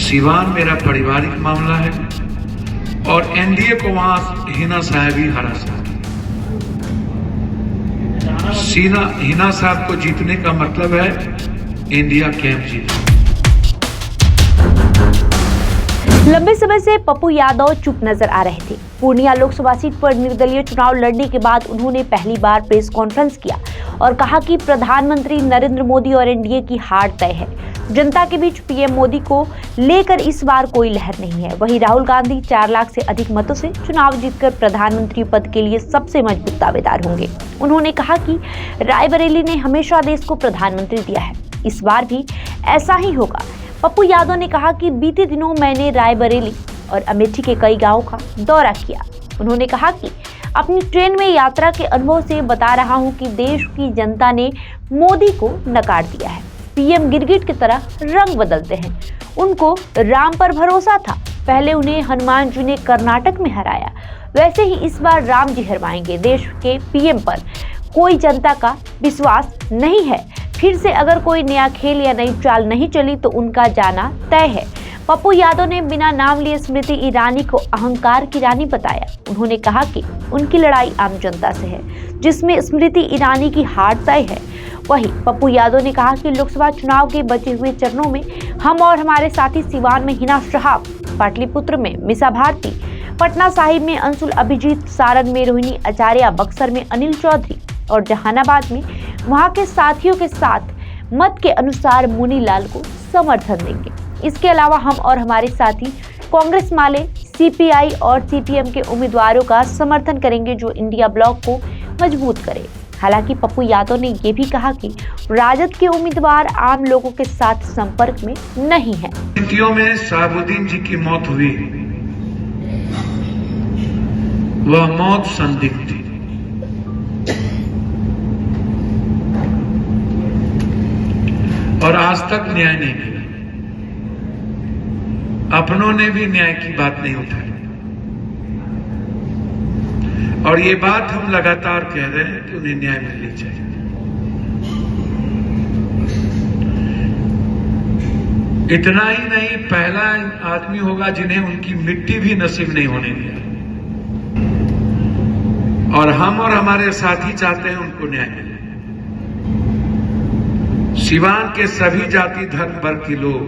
सिवान मेरा पारिवारिक मामला है और एनडीए को वहां हिना साहब ही हरा सकती। हिना साहब को जीतने का मतलब है इंडिया कैंप जीतना। लंबे समय से पप्पू यादव चुप नजर आ रहे थे। पूर्णिया लोकसभा सीट पर निर्दलीय चुनाव लड़ने के बाद उन्होंने पहली बार प्रेस कॉन्फ्रेंस किया और कहा कि प्रधानमंत्री नरेंद्र मोदी और एनडीए की हार तय है। जनता के बीच पीएम मोदी को लेकर इस बार कोई लहर नहीं है। वहीं राहुल गांधी 4 लाख से अधिक मतों से चुनाव जीतकर प्रधानमंत्री पद के लिए सबसे मजबूत दावेदार होंगे। उन्होंने कहा कि रायबरेली ने हमेशा देश को प्रधानमंत्री दिया है, इस बार भी ऐसा ही होगा। पप्पू यादव ने कहा कि बीते दिनों मैंने रायबरेली और अमेठी के कई गांवों का दौरा किया। उन्होंने कहा कि अपनी ट्रेन में यात्रा के अनुभव से बता रहा हूं कि देश की जनता ने मोदी को नकार दिया है। पीएम गिरगिट की तरह रंग बदलते हैं। उनको राम पर भरोसा था, पहले उन्हें हनुमान जी ने कर्नाटक में हराया, वैसे ही इस बार राम जी हरवाएंगे। देश के पीएम पर कोई जनता का विश्वास नहीं है। फिर से अगर कोई नया खेल या नई चाल नहीं चली तो उनका जाना तय है। पप्पू यादव ने बिना नाम लिए स्मृति ईरानी को अहंकार की रानी बताया। उन्होंने कहा कि उनकी लड़ाई आम जनता से है, जिसमें स्मृति ईरानी की हार तय है। वहीं पप्पू यादव ने कहा कि लोकसभा चुनाव के बचे हुए चरणों में हम और हमारे साथी सिवान में हिना साहब, पाटलिपुत्र में मीसा भारती, पटना साहिब में अंशुल अभिजीत, सारण में रोहिणी आचार्य, बक्सर में अनिल चौधरी और जहानाबाद में वहां के साथियों के साथ मत के अनुसार मुनी लाल को समर्थन देंगे। इसके अलावा हम और हमारे साथी कांग्रेस माले, सीपीआई और सीपीएम के उम्मीदवारों का समर्थन करेंगे जो इंडिया ब्लॉक को मजबूत करे। हालांकि पप्पू यादव ने ये भी कहा कि राजद के उम्मीदवार आम लोगों के साथ संपर्क में नहीं है। स्थितियों में शहाबुद्दीन जी की मौत हुई, वह मौत संदिग्ध थी। और आज तक न्याय नहीं मिला। अपनों ने भी न्याय की बात नहीं उठाई और ये बात हम लगातार कह रहे हैं कि उन्हें न्याय मिलनी चाहिए। इतना ही नहीं, पहला आदमी होगा जिन्हें उनकी मिट्टी भी नसीब नहीं होने दिया। और हम और हमारे साथी चाहते हैं उनको न्याय मिले। सिवान के सभी जाति धर्म वर्ग के लोग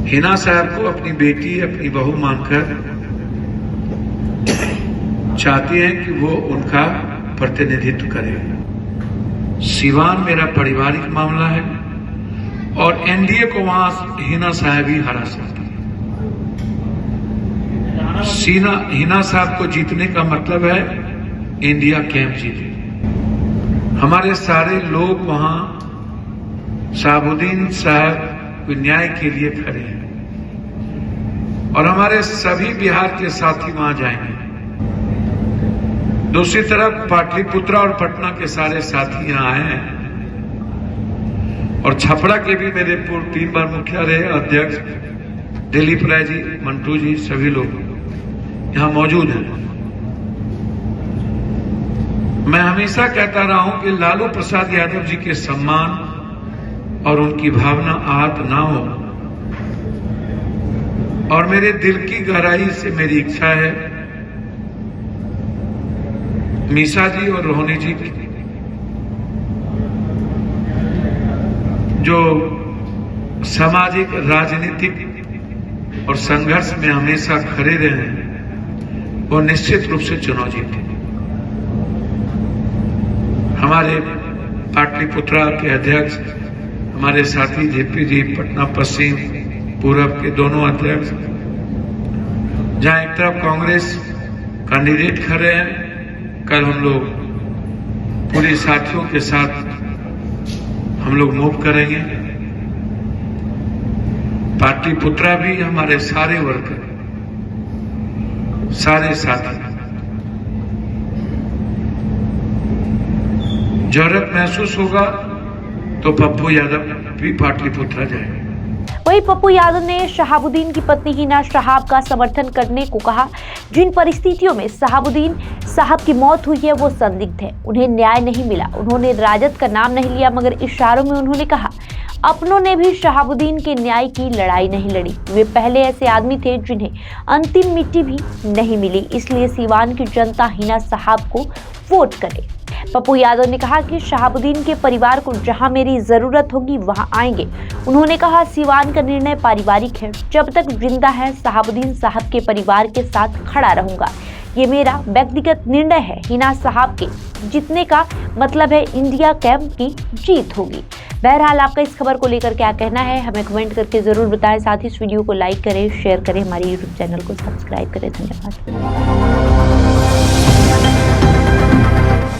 हिना साहब को अपनी बेटी, अपनी बहू मानकर चाहते हैं कि वो उनका प्रतिनिधित्व करे। सिवान मेरा पारिवारिक मामला है और एनडीए को वहां हिना साहब ही हरा सकती। हिना साहब को जीतने का मतलब है इंडिया कैंप जीते। हमारे सारे लोग वहां शहाबुद्दीन साहब को न्याय के लिए खड़े हैं और हमारे सभी बिहार के साथी वहां जाएंगे। दूसरी तरफ पाटलिपुत्र और पटना के सारे साथी यहां आए हैं और छपरा के भी मेरे पूर्व 3 बार मुखिया रहे अध्यक्ष दिलीप राय जी, मंटू जी, सभी लोग यहां मौजूद हैं। मैं हमेशा कहता रहा हूं कि लालू प्रसाद यादव जी के सम्मान और उनकी भावना आहत ना हो और मेरे दिल की गहराई से मेरी इच्छा है मीसा जी और रोहिणी जी जो सामाजिक, राजनीतिक और संघर्ष में हमेशा खड़े रहे हैं, वो निश्चित रूप से चुनाव जीते। हमारे पाटलिपुत्रा के अध्यक्ष, हमारे साथी जेपी जी, पटना पश्चिम पूरब के दोनों अध्यक्ष, जहां एक तरफ कांग्रेस कैंडिडेट खड़े हैं, कल हम लोग पूरे साथियों के साथ हम लोग मूव करेंगे। पाटलिपुत्रा भी हमारे सारे वर्कर, सारे साथी जरूरत महसूस होगा तो पप्पू यादव भी पाटलिपुत्रा जाएंगे। वहीं पप्पू यादव ने शहाबुद्दीन की पत्नी हिना साहब का समर्थन करने को कहा। जिन परिस्थितियों में शहाबुद्दीन साहब की मौत हुई है वो संदिग्ध है, उन्हें न्याय नहीं मिला। उन्होंने राजद का नाम नहीं लिया मगर इशारों में उन्होंने कहा अपनों ने भी शहाबुद्दीन के न्याय की लड़ाई नहीं लड़ी। वे पहले ऐसे आदमी थे जिन्हें अंतिम मिट्टी भी नहीं मिली, इसलिए सीवान की जनता हिना साहब को वोट करे। पप्पू यादव ने कहा कि शहाबुद्दीन के परिवार को जहां मेरी जरूरत होगी वहां आएंगे। उन्होंने कहा सीवान का निर्णय पारिवारिक है, जब तक जिंदा है शहाबुद्दीन साहब के परिवार के साथ खड़ा रहूंगा। ये मेरा व्यक्तिगत निर्णय है। हिना साहब के जीतने का मतलब है इंडिया कैंप की जीत होगी। बहरहाल आपका इस खबर को लेकर क्या कहना है हमें कमेंट करके जरूर बताएं। साथ ही इस वीडियो को लाइक करें, शेयर करें, हमारे YouTube चैनल को सब्सक्राइब करें। धन्यवाद।